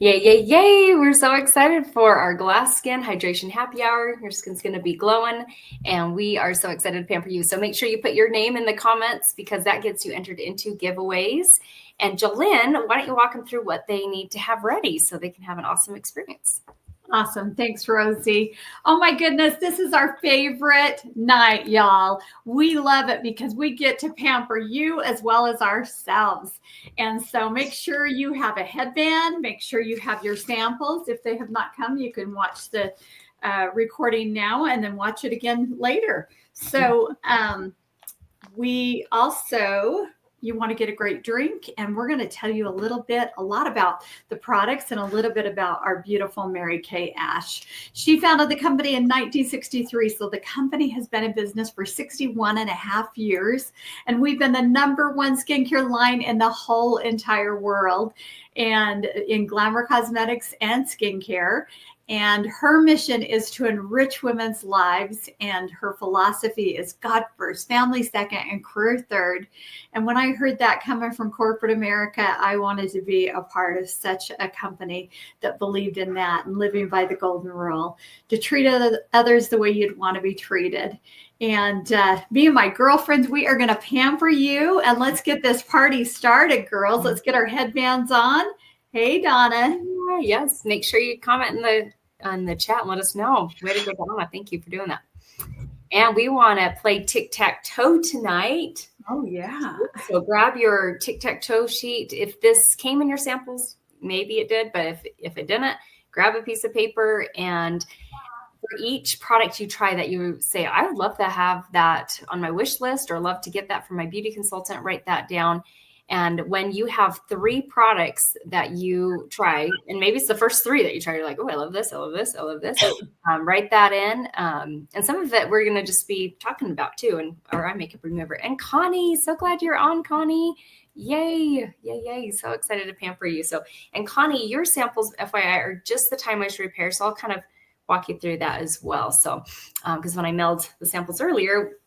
Yay, yay, yay. We're so excited for our Glass Skin Hydration Happy Hour. Your skin's going to be glowing, and we are so excited to pamper you. So make sure you put your name in the comments because that gets you entered into giveaways. And Jolynn, why don't you walk them through what they need to have ready so they can have an awesome experience? Awesome. Thanks, Rosie. Oh my goodness, this is our favorite night, y'all. We love it because we get to pamper you as well as ourselves. And so make sure you have a headband. Make sure you have your samples. If they have not come, you can watch the recording now and then watch it again later. So we also... You want to get a great drink, and we're going to tell you a lot about the products and a little bit about our beautiful Mary Kay Ash. She founded the company in 1963, so the company has been in business for 61 and a half years, and we've been the #1 skincare line in the whole entire world, and in glamour cosmetics and skincare. And her mission is to enrich women's lives. And her philosophy is God first, family second, and career third. And when I heard that coming from corporate America, I wanted to be a part of such a company that believed in that and living by the golden rule, to treat others the way you'd want to be treated. And me and my girlfriends, we are going to pamper you. And let's get this party started, girls. Let's get our headbands on. Hey, Donna. Yes, make sure you comment in the chat and let us know. Way to go, Donna. Thank you for doing that. And we want to play tic-tac-toe tonight. Oh, yeah. So grab your tic-tac-toe sheet. If this came in your samples, maybe it did, but if it didn't, grab a piece of paper, and for each product you try that you say, I would love to have that on my wish list or love to get that from my beauty consultant, write that down. And when you have 3 products that you try, and maybe it's the first 3 that you try, you're like, oh, I love this, I love this, I love this. Write that in. And some of it we're going to just be talking about too, and our eye makeup remover. And Connie, so glad you're on, Connie. Yay, yay, yay. So excited to pamper you. So, and Connie, your samples, FYI, are just the Time Moisture Repair. So I'll kind of walk you through that as well. So, because when I mailed the samples earlier,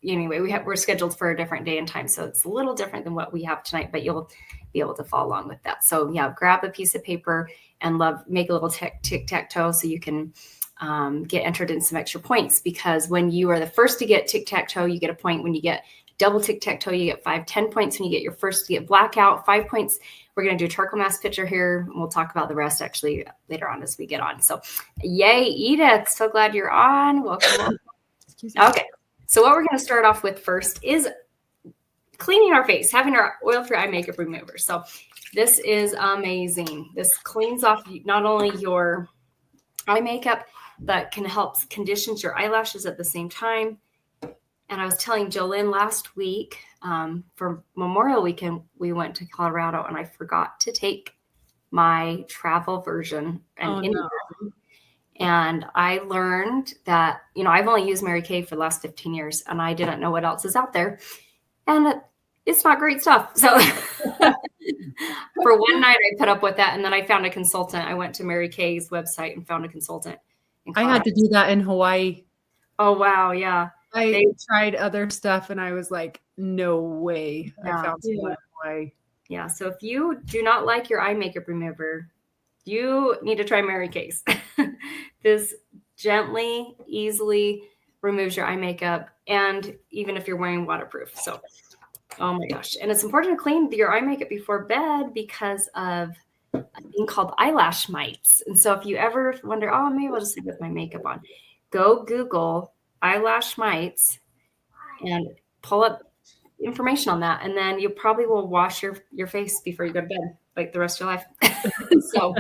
anyway, we're scheduled for a different day and time, so it's a little different than what we have tonight, but you'll be able to follow along with that. So yeah, grab a piece of paper and make a little tic-tac-toe so you can get entered in some extra points, because when you are the first to get tic-tac-toe, you get a point. When you get double tic-tac-toe, you get 5, 10 points. When you get your first to get blackout, 5 points. We're going to do a charcoal mask picture here. We'll talk about the rest actually later on as we get on. So yay, Edith, so glad you're on. Welcome. Okay. So what we're going to start off with first is cleaning our face, having our oil-free eye makeup remover. So this is amazing. This cleans off not only your eye makeup, but can help conditions your eyelashes at the same time. And I was telling Jolynn last week, for Memorial Weekend, we went to Colorado, and I forgot to take my travel version and I learned that, I've only used Mary Kay for the last 15 years, and I didn't know what else is out there. And it's not great stuff. So for one night, I put up with that. And then I found a consultant. I went to Mary Kay's website and found a consultant. I had to do that in Hawaii. Oh, wow. Yeah. I tried other stuff, and I was like, no way. Yeah. I found someone in Hawaii. Yeah. So if you do not like your eye makeup remover, you need to try Mary Kay's. This gently, easily removes your eye makeup, and even if you're wearing waterproof. So, oh my gosh. And it's important to clean your eye makeup before bed because of a thing called eyelash mites. And so if you ever wonder, oh, maybe I'll just sleep with my makeup on, go Google eyelash mites and pull up information on that. And then you probably will wash your face before you go to bed, like the rest of your life. So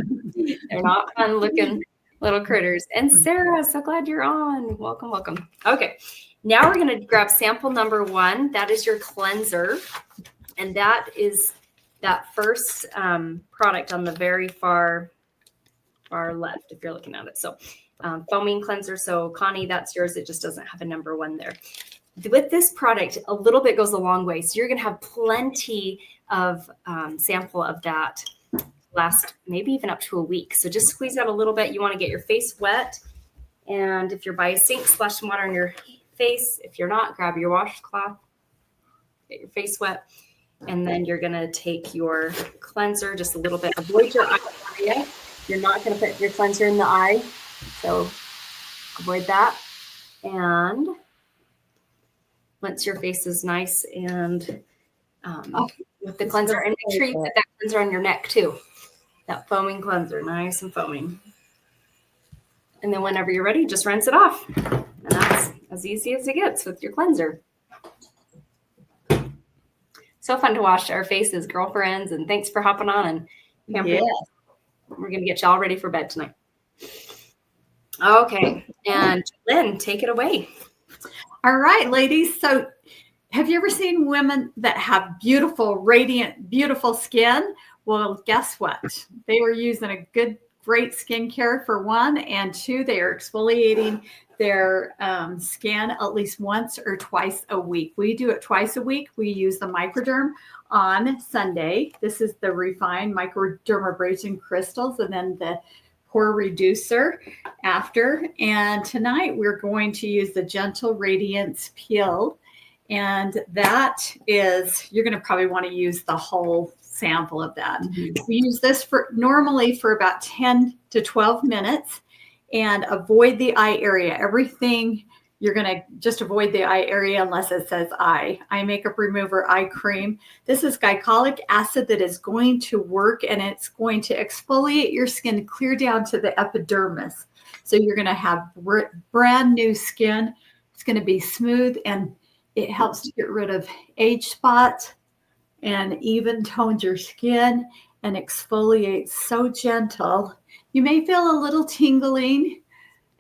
they're not fun looking little critters. And Sarah, so glad you're on. Welcome, welcome. Okay, now we're going to grab sample number 1. That is your cleanser. And that is that first product on the very far left, if you're looking at it. So foaming cleanser. So Connie, that's yours. It just doesn't have a number 1 there. With this product, a little bit goes a long way. So you're going to have plenty of sample of that last maybe even up to a week. So just squeeze out a little bit. You want to get your face wet. And if you're by a sink, splash some water on your face. If you're not, grab your washcloth, get your face wet. And then you're going to take your cleanser just a little bit. Avoid your eye area. You're not going to put your cleanser in the eye. So avoid that. And once your face is nice and with the cleanser, and make sure you put that cleanser on your neck too. That foaming cleanser, nice and foaming. And then whenever you're ready, just rinse it off. And that's as easy as it gets with your cleanser. So fun to wash our faces, girlfriends, and thanks for hopping on and pampering. We're going to get you all ready for bed tonight. Okay, and Lynn, take it away. All right, ladies. So have you ever seen women that have beautiful, radiant, beautiful skin? Well, guess what? They are using a great skincare for one, and two, they are exfoliating their skin at least once or twice a week. We do it twice a week. We use the Microderm on Sunday. This is the refined microdermabrasion crystals, and then the pore reducer after. And tonight we're going to use the Gentle Radiance Peel. And that is, you're going to probably want to use the whole sample of that. Mm-hmm. We use this normally for about 10 to 12 minutes and avoid the eye area. Everything, you're going to just avoid the eye area unless it says eye makeup remover, eye cream. This is glycolic acid that is going to work, and it's going to exfoliate your skin clear down to the epidermis. So you're going to have brand new skin. It's going to be smooth, and it helps to get rid of age spots and even tones your skin and exfoliates so gentle. You may feel a little tingling,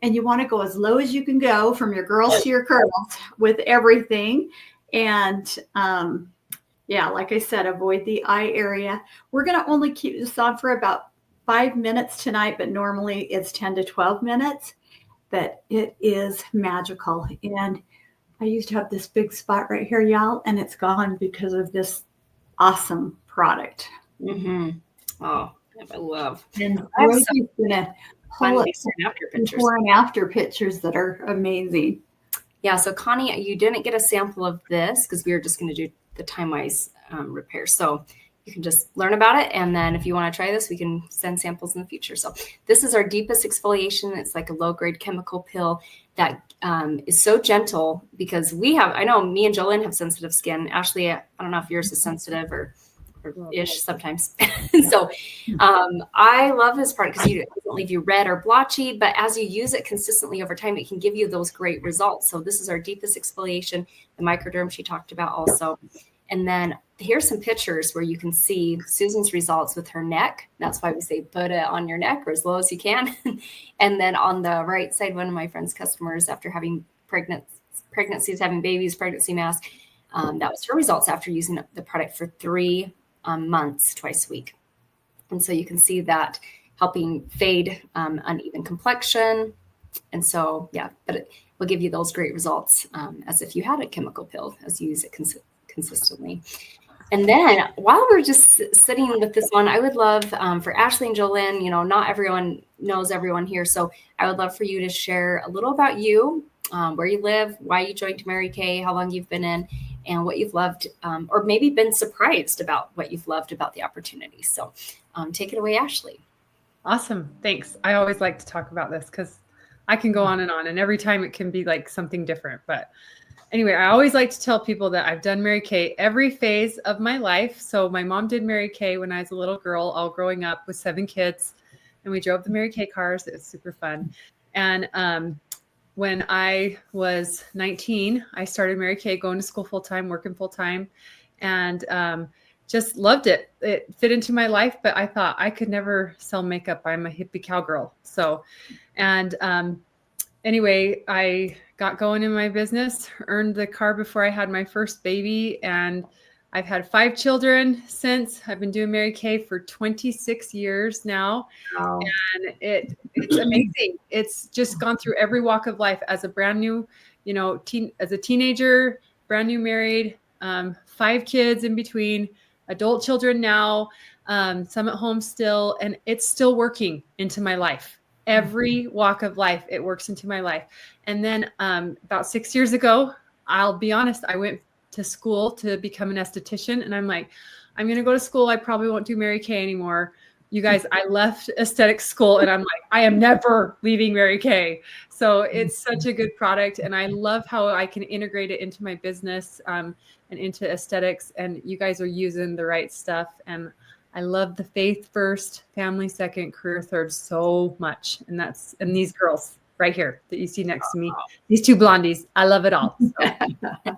and you want to go as low as you can go from your girls to your curls with everything. And like I said, avoid the eye area. We're going to only keep this on for about 5 minutes tonight, but normally it's 10 to 12 minutes. But it is magical. And I used to have this big spot right here, y'all, and it's gone because of this awesome product. Mm-hmm. Oh, I love. And Rosie's going to pull up before and after pictures that are amazing. Yeah, so Connie, you didn't get a sample of this because we were just going to do the time-wise repair. So you can just learn about it. And then if you want to try this, we can send samples in the future. So this is our deepest exfoliation. It's like a low-grade chemical pill that is so gentle because I know me and Jolene have sensitive skin. Ashley, I don't know if yours is sensitive or ish sometimes. So I love this product because it doesn't leave you red or blotchy, but as you use it consistently over time, it can give you those great results. So this is our deepest exfoliation, the Microderm she talked about also. And then here's some pictures where you can see Susan's results with her neck. That's why we say put it on your neck or as low as you can. And then on the right side, one of my friend's customers, after having pregnancies, having babies, pregnancy mask, that was her results after using the product for 3 months, twice a week. And so you can see that helping fade uneven complexion. And so, but it will give you those great results as if you had a chemical pill as you use it consistently. And then while we're just sitting with this one, I would love for Ashley and Jolene, not everyone knows everyone here. So I would love for you to share a little about you, where you live, why you joined Mary Kay, how long you've been in, and what you've loved, or maybe been surprised about what you've loved about the opportunity. So take it away, Ashley. Awesome. Thanks. I always like to talk about this because I can go on, and every time it can be like something different. But anyway, I always like to tell people that I've done Mary Kay every phase of my life. So my mom did Mary Kay when I was a little girl, all growing up with 7 kids. And we drove the Mary Kay cars. It was super fun. And when I was 19, I started Mary Kay, going to school full-time, working full-time, and just loved it. It fit into my life, but I thought I could never sell makeup. I'm a hippie cowgirl. So, and anyway, I got going in my business, earned the car before I had my first baby, and I've had 5 children since. I've been doing Mary Kay for 26 years now. Wow. And it's amazing. It's just gone through every walk of life as a brand new, as a teenager, brand new married, 5 kids in between, adult children now, some at home still, and it's still working into my life. Every walk of life, it works into my life. And then about 6 years ago, I'll be honest, I went to school to become an esthetician. And I'm like, I'm going to go to school. I probably won't do Mary Kay anymore. You guys, I left aesthetic school and I'm like, I am never leaving Mary Kay. So it's such a good product. And I love how I can integrate it into my business and into aesthetics. And you guys are using the right stuff. And I love the faith first, family second, career third so much. And these girls right here that you see next to me, these two blondies, I love it all. So.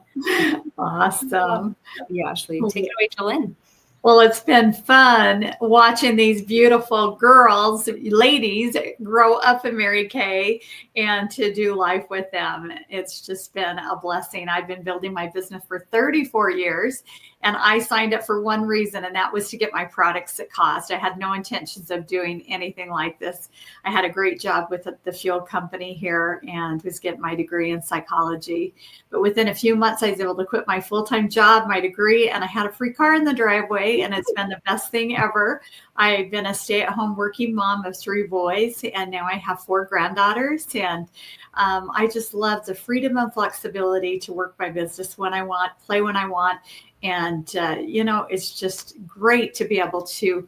Awesome. Yeah, Ashley, take it away, Jolene. Well, it's been fun watching these beautiful girls, ladies, grow up in Mary Kay and to do life with them. It's just been a blessing. I've been building my business for 34 years, and I signed up for one reason, and that was to get my products at cost. I had no intentions of doing anything like this. I had a great job with the fuel company here and was getting my degree in psychology. But within a few months, I was able to quit my full-time job, my degree, and I had a free car in the driveway, and it's been the best thing ever. I've been a stay-at-home working mom of 3 boys, and now I have 4 granddaughters. And I just love the freedom and flexibility to work my business when I want, play when I want. And, it's just great to be able to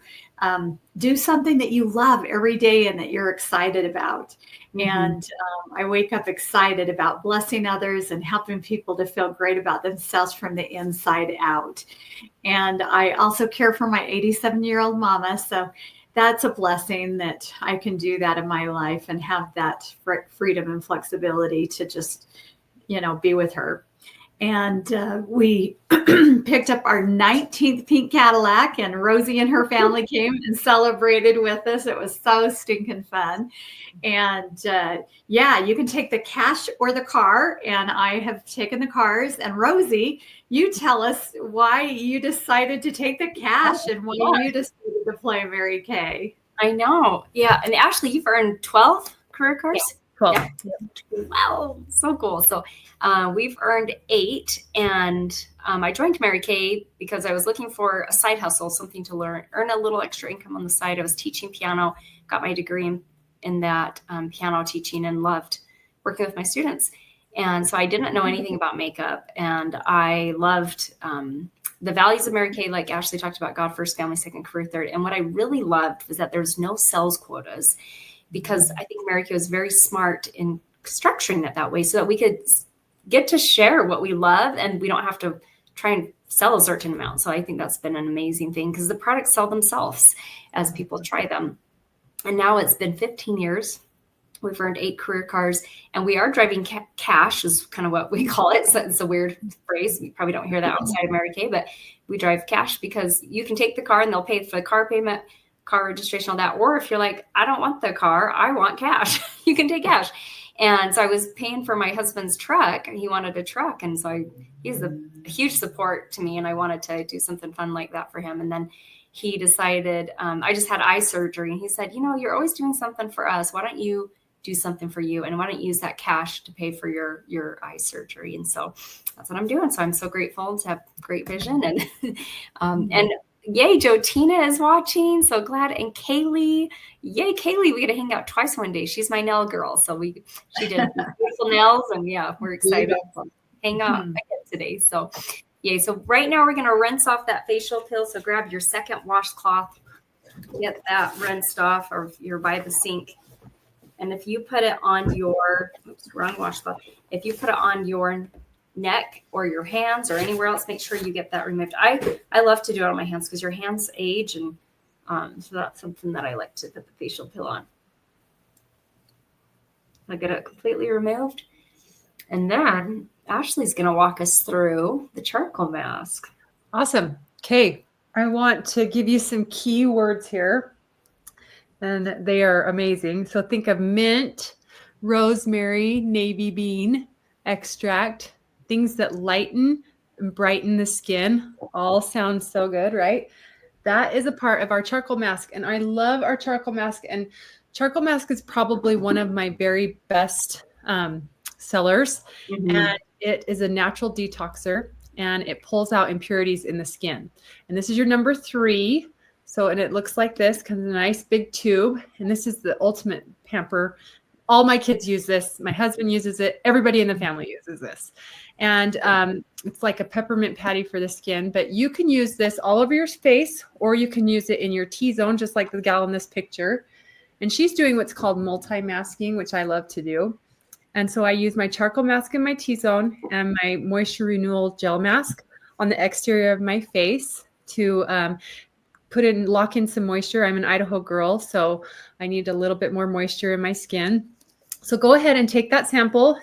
do something that you love every day and that you're excited about. Mm-hmm. And I wake up excited about blessing others and helping people to feel great about themselves from the inside out. And I also care for my 87-year-old mama. So that's a blessing that I can do that in my life and have that freedom and flexibility to just, be with her. And we picked up our 19th pink Cadillac, and Rosie and her family came and celebrated with us. It was so stinking fun. And you can take the cash or the car. And I have taken the cars. And Rosie, you tell us why you decided to take the cash and why you decided to play Mary Kay. I know. Yeah. And Ashley, you've earned 12 career cars? Yeah. 12. Yeah. Wow. So cool. So we've earned 8. And I joined Mary Kay because I was looking for a side hustle, something to earn a little extra income on the side. I was teaching piano, got my degree in that piano teaching, and loved working with my students. And so I didn't know anything about makeup, and I loved the values of Mary Kay, like Ashley talked about: God first, family second, career third. And what I really loved was that there's no sales quotas, because I think Mary Kay was very smart in structuring it that way so that we could get to share what we love and we don't have to try and sell a certain amount. So I think that's been an amazing thing, because the products sell themselves as people try them. And now it's been 15 years. We've earned 8 career cars, and we are driving cash, is kind of what we call it. So it's a weird phrase. You probably don't hear that outside of Mary Kay, but we drive cash because you can take the car and they'll pay for the car payment, car registration, all that. Or if you're like, I don't want the car, I want cash, you can take cash. And so I was paying for my husband's truck, and he wanted a truck. And so he's a huge support to me, and I wanted to do something fun like that for him. And then he decided, I just had eye surgery, and he said, you're always doing something for us. Why don't you do something for you? And why don't you use that cash to pay for your eye surgery? And so that's what I'm doing. So I'm so grateful to have great vision. And yay, Joe Tina is watching. So glad. And Kaylee, yay, Kaylee, we get to hang out twice one day. She's my nail girl. So she did beautiful nails, and we're excited to hang out again today. So yay. So right now we're going to rinse off that facial peel. So grab your second washcloth, get that rinsed off, or if you're by the sink. And if you put it on wrong washcloth. If you put it on your neck or your hands or anywhere else, make sure you get that removed. I love to do it on my hands because your hands age, and so that's something that I like to put the facial peel on. I get it completely removed, and then Ashley's going to walk us through the charcoal mask. Awesome. Okay, I want to give you some key words here, and they are amazing. So think of mint, rosemary, navy bean extract, things that lighten and brighten the skin. All sound so good, right? That is a part of our charcoal mask. And I love our charcoal mask. And charcoal mask is probably one of my very best sellers. Mm-hmm. And it is a natural detoxer, and it pulls out impurities in the skin. And this is your number 3. So, and it looks like this, comes in a nice big tube. And this is the ultimate pamper all my kids use this. My husband uses it. Everybody in the family uses this. And it's like a peppermint patty for the skin, but you can use this all over your face, or you can use it in your T-zone, just like the gal in this picture. And she's doing what's called multi-masking, which I love to do. And so I use my charcoal mask in my T-zone and my moisture renewal gel mask on the exterior of my face to lock in some moisture. I'm an Idaho girl, so I need a little bit more moisture in my skin. So go ahead and take that sample.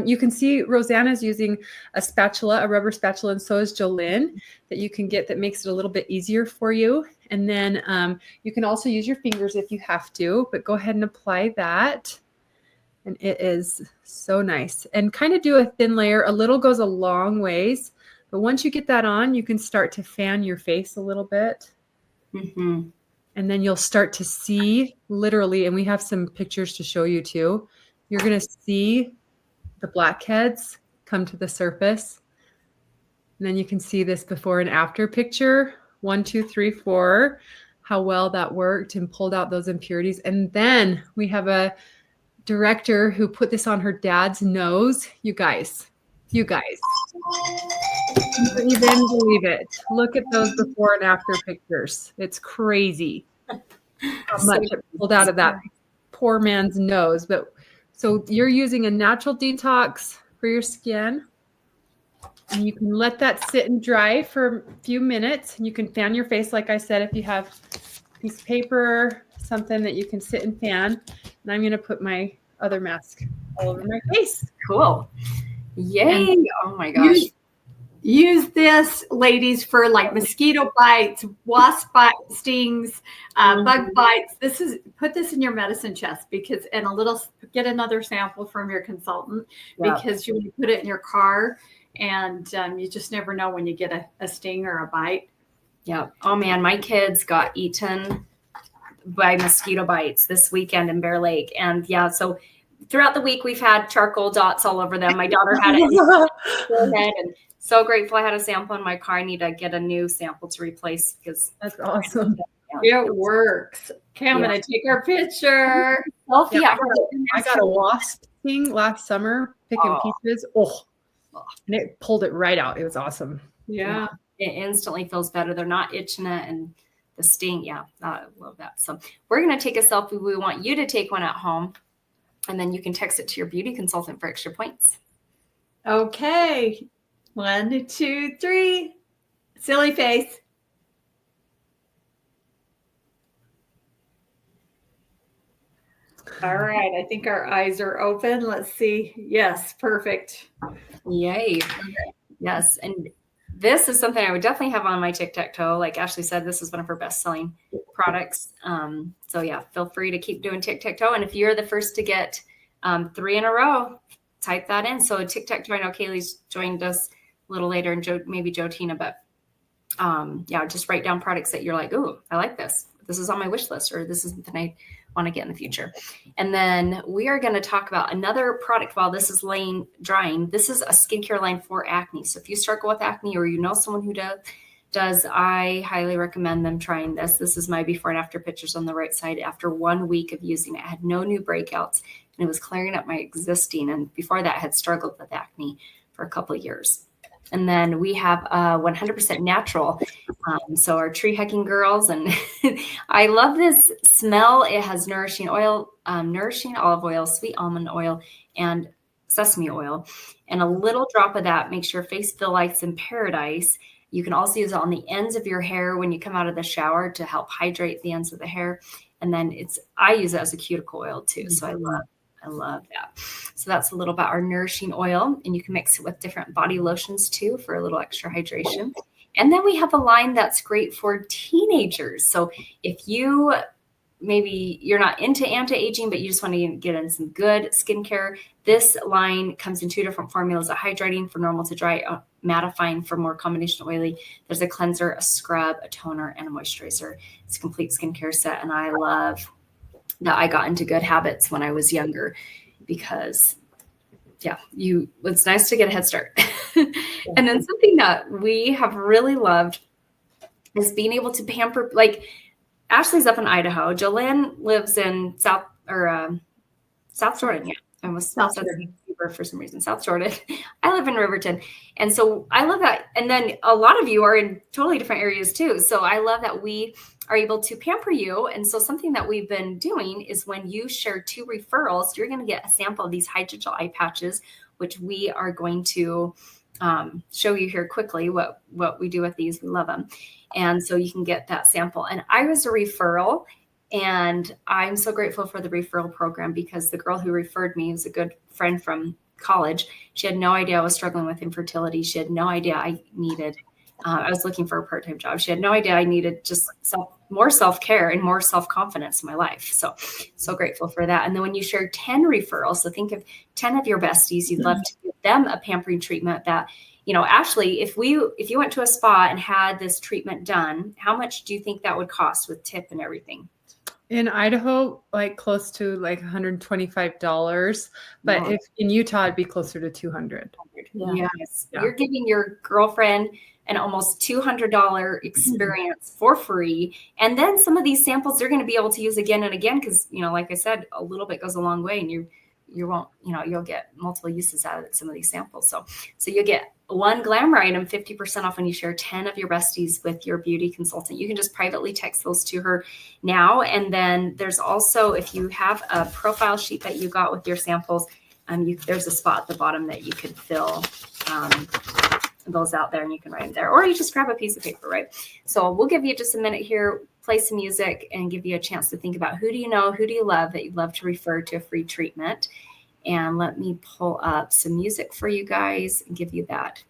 You can see Rosanna's using a spatula, a rubber spatula, and so is Jolynn, that you can get that makes it a little bit easier for you. And then you can also use your fingers if you have to, but go ahead and apply that. And it is so nice. And kind of do a thin layer. A little goes a long ways. But once you get that on, you can start to fan your face a little bit. Mm-hmm. And then you'll start to see literally, and we have some pictures to show you too. You're going to see the blackheads come to the surface. And then you can see this before and after picture. 1, 2, 3, 4, how well that worked and pulled out those impurities. And then we have a director who put this on her dad's nose. You guys, you couldn't even believe it. Look at those before and after pictures. It's crazy how much it pulled out of that poor man's nose. But so you're using a natural detox for your skin, and you can let that sit and dry for a few minutes. And you can fan your face, like I said, if you have a piece of paper, something that you can sit and fan. And I'm going to put my other mask all over my face. Cool. Yay. Oh my gosh. Use this, ladies, for like mosquito bites, wasp stings, bug bites. Put this in your medicine chest get another sample from your consultant, because you want to put it in your car, and you just never know when you get a sting or a bite. Yeah. Oh man, my kids got eaten by mosquito bites this weekend in Bear Lake. And yeah, so throughout the week, we've had charcoal dots all over them. My daughter had it in her head, and so grateful I had a sample in my car. I need to get a new sample to replace, because that's awesome. It works. Okay, I'm going to take our picture. Selfie. Yeah, I got a wasp sting last summer picking pieces. And it pulled it right out. It was awesome. Yeah. It instantly feels better. They're not itching it, and the sting. Yeah, I love that. So we're going to take a selfie. We want you to take one at home, and then you can text it to your beauty consultant for extra points. Okay. 1, 2, 3. Silly face. All right. I think our eyes are open. Let's see. Yes. Perfect. Yay. Yes. And this is something I would definitely have on my tic-tac-toe. Like Ashley said, this is one of her best-selling products. So yeah, feel free to keep doing tic-tac-toe. And if you're the first to get 3 in a row, type that in. So tic-tac-toe, I know Kaylee's joined us a little later, and maybe Joe Tina, but yeah, just write down products that you're like, ooh, I like this. This is on my wish list, or this is something I want to get in the future. And then we are going to talk about another product while this is laying drying. This is a skincare line for acne. So if you struggle with acne, or you know someone who does, I highly recommend them trying this. This is my before and after pictures on the right side. After 1 week of using it, I had no new breakouts, and it was clearing up my existing. And before that, I had struggled with acne for a couple of years. And then we have 100% natural. So our tree hiking girls, and I love this smell. It has nourishing oil, nourishing olive oil, sweet almond oil, and sesame oil. And a little drop of that makes your face feel like it's in paradise. You can also use it on the ends of your hair when you come out of the shower to help hydrate the ends of the hair. And then I use it as a cuticle oil too. So I love that. So that's a little about our nourishing oil, and you can mix it with different body lotions too for a little extra hydration. And then we have a line that's great for teenagers. So if maybe you're not into anti-aging, but you just want to get in some good skincare, this line comes in 2 different formulas: a hydrating for normal to dry, mattifying for more combination oily. There's a cleanser, a scrub, a toner, and a moisturizer. It's a complete skincare set, and I love that I got into good habits when I was younger, because it's nice to get a head start. And then something that we have really loved is being able to pamper, like Ashley's up in Idaho. Jolynn lives in South Jordan, yeah. I almost South said Jordan. for some reason. South Jordan. I live in Riverton. And so I love that. And then a lot of you are in totally different areas too. So I love that we are able to pamper you. And so something that we've been doing is when you share 2 referrals, you're going to get a sample of these hydrogel eye patches, which we are going to show you here quickly what we do with these. We love them. And so you can get that sample. And I was a referral. And I'm so grateful for the referral program because the girl who referred me was a good friend from college. She had no idea I was struggling with infertility. She had no idea I needed, I was looking for a part-time job. She had no idea I needed just more self-care and more self-confidence in my life. So grateful for that. And then when you share 10 referrals, so think of 10 of your besties, you'd love to give them a pampering treatment that, Ashley, if you went to a spa and had this treatment done, how much do you think that would cost with tip and everything? In Idaho, like close to like $125, but if in Utah, it'd be closer to $200. Yeah. Yes, you're giving your girlfriend an almost $200 experience for free, and then some of these samples they're going to be able to use again and again because like I said, a little bit goes a long way, and you won't you'll get multiple uses out of some of these samples. So you'll get one glamour item 50% off when you share 10 of your besties with your beauty consultant. You can just privately text those to her now. And then there's also, if you have a profile sheet that you got with your samples, there's a spot at the bottom that you could fill those out there and you can write them there, or you just grab a piece of paper, right? So we'll give you just a minute here, play some music and give you a chance to think about who do you know, who do you love that you'd love to refer to a free treatment. And let me pull up some music for you guys and give you that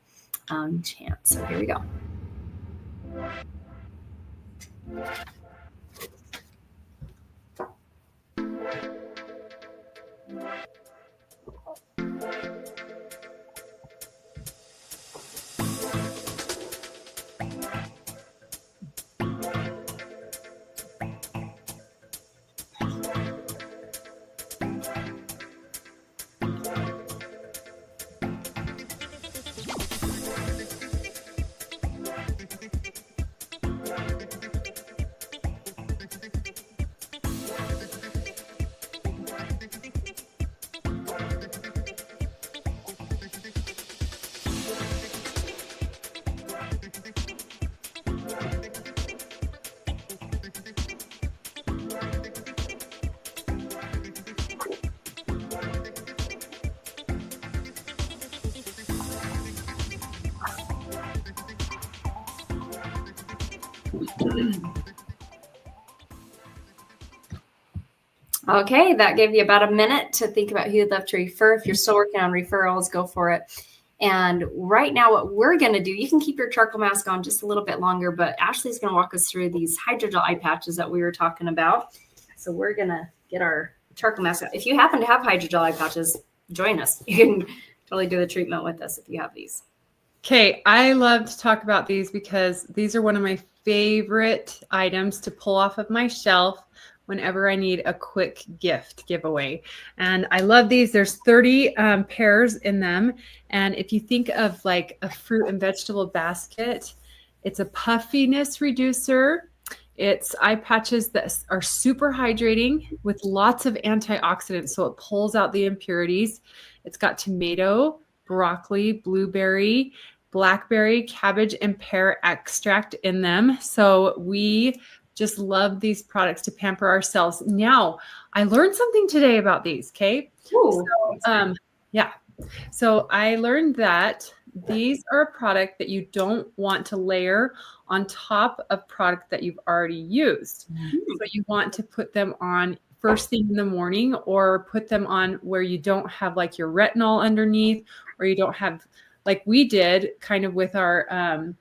chance. So here we go. Okay, that gave you about a minute to think about who you'd love to refer. If you're still working on referrals, go for it. And right now, what we're going to do, you can keep your charcoal mask on just a little bit longer, but Ashley's going to walk us through these hydrogel eye patches that we were talking about. So we're going to get our charcoal mask out. If you happen to have hydrogel eye patches, join us. You can totally do the treatment with us if you have these. Okay, I love to talk about these because these are one of my favorite items to pull off of my shelf whenever I need a quick gift giveaway. And I love these. There's 30 pairs in them. And if you think of like a fruit and vegetable basket, it's a puffiness reducer. It's eye patches that are super hydrating with lots of antioxidants. So it pulls out the impurities. It's got tomato, broccoli, blueberry, blackberry, cabbage, and pear extract in them. So we just love these products to pamper ourselves. Now, I learned something today about these, okay? Ooh, So I learned that these are a product that you don't want to layer on top of product that you've already used. Mm-hmm. So you want to put them on first thing in the morning, or put them on where you don't have like your retinol underneath, or you don't have, like we did kind of with our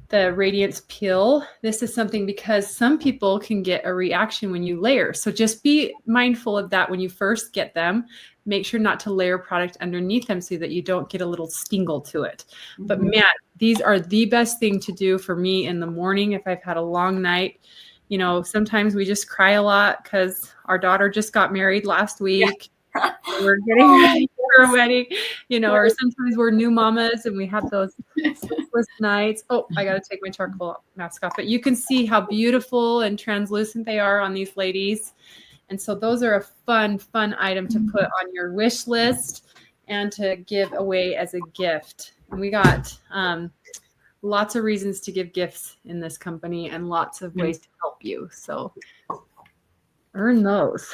the Radiance Peel. This is something because some people can get a reaction when you layer. So just be mindful of that when you first get them. Make sure not to layer product underneath them so that you don't get a little stingle to it. Mm-hmm. But man, these are the best thing to do for me in the morning if I've had a long night. You know, sometimes we just cry a lot because our daughter just got married last week. Yeah. We're getting ready for a wedding, you know, or sometimes we're new mamas and we have those sleepless nights. Oh, I got to take my charcoal mask off. But you can see how beautiful and translucent they are on these ladies. And so those are a fun item to put on your wish list and to give away as a gift. And we got lots of reasons to give gifts in this company and lots of ways to help you. So earn those.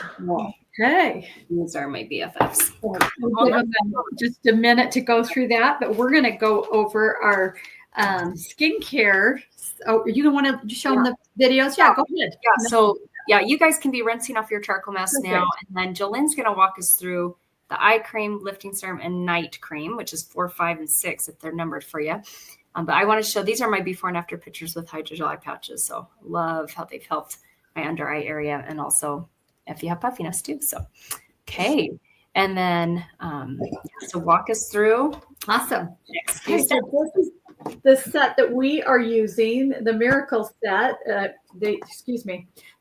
Okay. These are my BFFs. We'll give them just a minute to go through that, but we're going to go over our skincare. Oh, you don't want to show them the videos? Yeah, go ahead. Yeah. So you guys can be rinsing off your charcoal mask now, and then Jolene's going to walk us through the eye cream, lifting serum, and night cream, which is 4, 5, and 6 if they're numbered for you. But I want to show, these are my before and after pictures with hydrogel eye patches. So love how they've helped my under eye area, and also if you have puffiness too. So, okay. And then, so walk us through. Awesome. Okay, so this is the set that we are using, the Miracle set,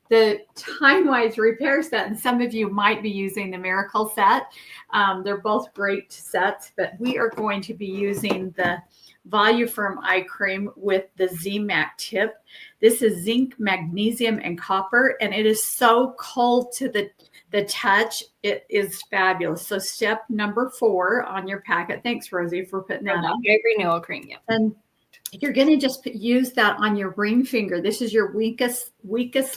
the Time-Wise Repair set. And some of you might be using the Miracle set. They're both great sets, but we are going to be using the Voluform eye cream with the Z-Mac tip. This is zinc, magnesium, and copper, and it is so cold to the touch. It is fabulous. So step number 4 on your packet. Thanks, Rosie, for putting that up. Renewal cream, yeah. And you're going to just use that on your ring finger. This is your weakest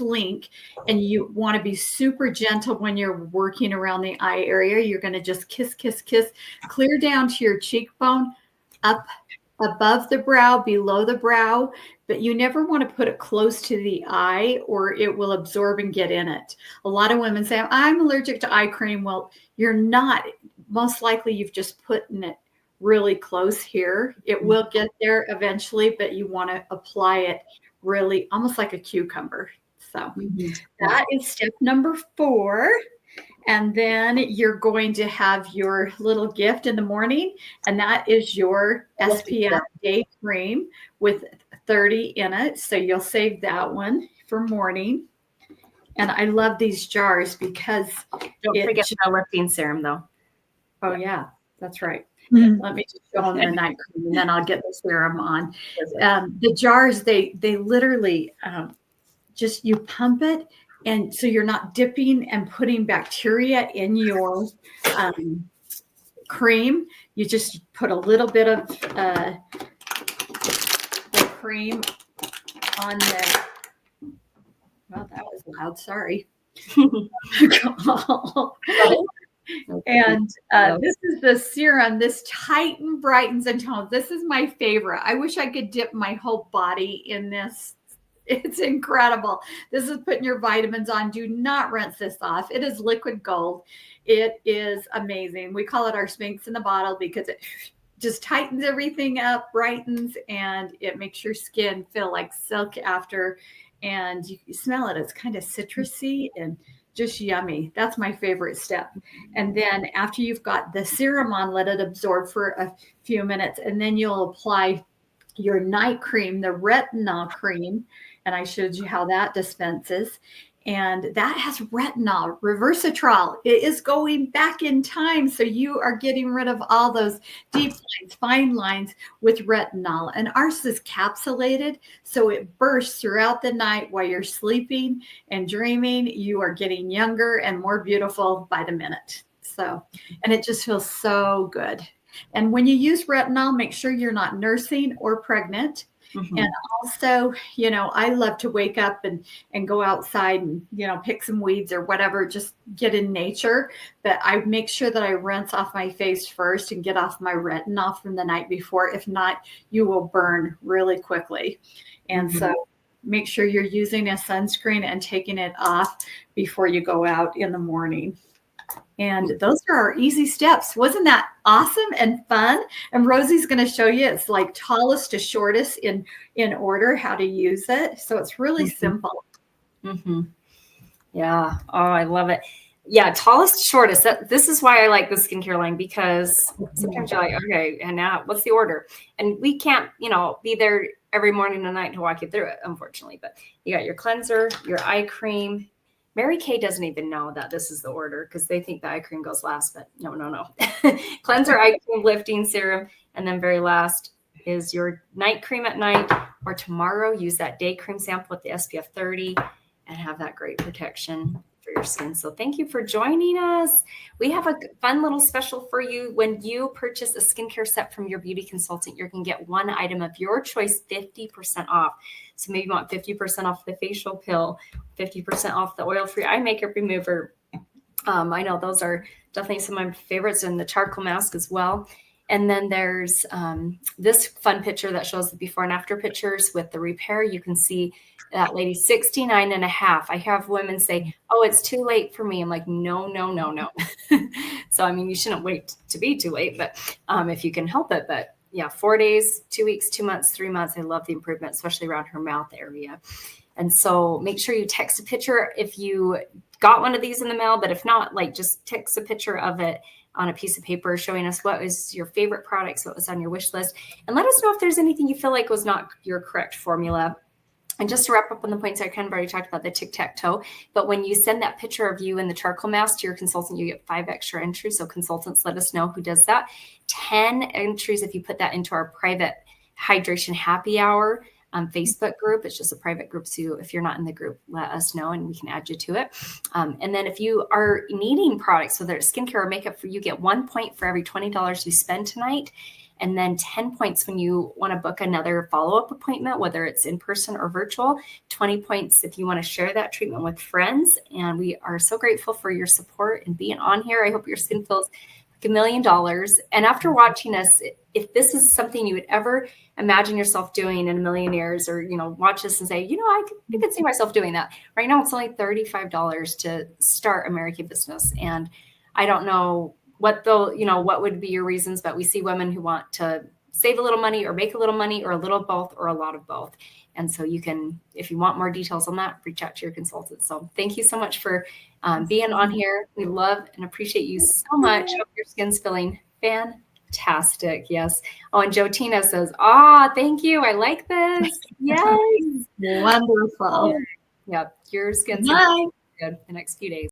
link, and you want to be super gentle when you're working around the eye area. You're going to just kiss, clear down to your cheekbone, up above the brow, below the brow, but you never want to put it close to the eye or it will absorb and get in it. A lot of women say, I'm allergic to eye cream. Well, you're not. Most likely you've just put it really close here. It will get there eventually, but you want to apply it really almost like a cucumber. So that is step number 4. And then you're going to have your little gift in the morning, and that is your SPF day cream with 30 in it. So you'll save that one for morning. And I love these jars because don't forget the lifting serum though. Oh yeah, that's right. Let me just show them the night cream, and then I'll get the serum on. The jars, they literally just you pump it. And so you're not dipping and putting bacteria in your cream. You just put a little bit of the cream on the, well, that was loud, sorry. And this is the serum. This Tighten, brightens, and tones. This is my favorite. I wish I could dip my whole body in this. It's incredible. This is putting your vitamins on. Do not rinse this off. It is liquid gold. It is amazing. We call it our Sphinx in the bottle because it just tightens everything up, brightens, and it makes your skin feel like silk after. And you smell it. It's kind of citrusy and just yummy. That's my favorite step. And then after you've got the serum on, let it absorb for a few minutes. And then you'll apply your night cream, the retinol cream. And I showed you how that dispenses. And that has retinol, resveratrol. It is going back in time. So you are getting rid of all those deep lines, fine lines with retinol. And ours is capsulated. So it bursts throughout the night while you're sleeping and dreaming. You are getting younger and more beautiful by the minute. So, and it just feels so good. And when you use retinol, make sure you're not nursing or pregnant. And also, you know, I love to wake up and go outside and, you know, pick some weeds or whatever, just get in nature. But I make sure that I rinse off my face first and get off my retinol from the night before. If not, you will burn really quickly. And so make sure you're using a sunscreen and taking it off before you go out in the morning. And those are our easy steps. Wasn't that awesome and fun? And Rosie's going to show you it's like tallest to shortest in order how to use it. So it's really simple. Yeah. Oh, I love it. Yeah. Tallest to shortest. This is why I like the skincare line, because sometimes you're like, okay, and now what's the order? And we can't, you know, be there every morning and night to walk you through it, unfortunately. But you got your cleanser, your eye cream. Mary Kay doesn't even know that this is the order because they think the eye cream goes last, but no. Cleanser, eye cream, lifting serum, and then very last is your night cream at night, or tomorrow use that day cream sample with the SPF 30 and have that great protection for your skin. So thank you for joining us. We have a fun little special for you. When you purchase a skincare set from your beauty consultant, you're going to get one item of your choice 50% off. So maybe you want 50% off the facial pill, 50% off the oil-free eye makeup remover. I know those are definitely some of my favorites, and the charcoal mask as well. And then there's this fun picture that shows the before and after pictures with the repair. You can see that lady 69 and a half. I have women say, oh, it's too late for me. I'm like, no, no, no, no. So, I mean, you shouldn't wait to be too late, but if you can help it. But yeah, 4 days, 2 weeks, 2 months, 3 months. I love the improvement, especially around her mouth area. And so make sure you text a picture if you got one of these in the mail, but if not, like just text a picture of it on a piece of paper showing us what was your favorite products, what was on your wish list, and let us know if there's anything you feel like was not your correct formula. And just to wrap up on the points, I kind of already talked about the tic-tac-toe, but when you send that picture of you in the charcoal mask to your consultant, you get 5 extra entries. So consultants, let us know who does that. 10 entries if you put that into our private hydration happy hour Facebook group. It's just a private group. So if you're not in the group, let us know and we can add you to it. And then if you are needing products, whether it's skincare or makeup, you get 1 point for every $20 you spend tonight. And then 10 points when you want to book another follow-up appointment, whether it's in person or virtual. 20 points if you want to share that treatment with friends. And we are so grateful for your support and being on here. I hope your skin feels like $1 million. And after watching us, if this is something you would ever imagine yourself doing in a million years, or, watch this and say, I could see myself doing that. Right now, it's only $35 to start a Mary Kay business. And I don't know what would be your reasons, but we see women who want to save a little money or make a little money or a little of both or a lot of both. And so you can, if you want more details on that, reach out to your consultant. So thank you so much for being on here. We love and appreciate you so much. Hope your skin's feeling fantastic. Yes. Oh, and Joe Tina says, thank you. I like this. Yes. Wonderful. Yeah. Your skin's Bye. good the next few days.